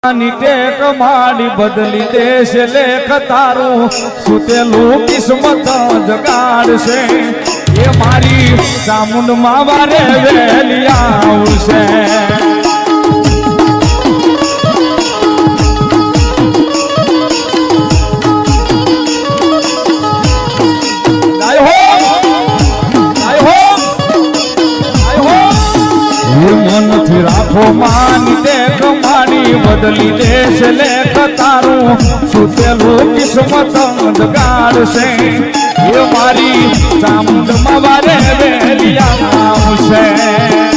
tech માડી બદલી દેશે લેખ તારું સુતેલું કિસ્મત જગાડશે એ મારી ચામુંડ માં વારે વેલી આવશે મનથી રાખો માની ટેક માડી બદલી દેશ લેખ તારું સુતેલું કિસ્મત જગાડશે એ મારી ચામુંડ માં વારે વેલી આવશે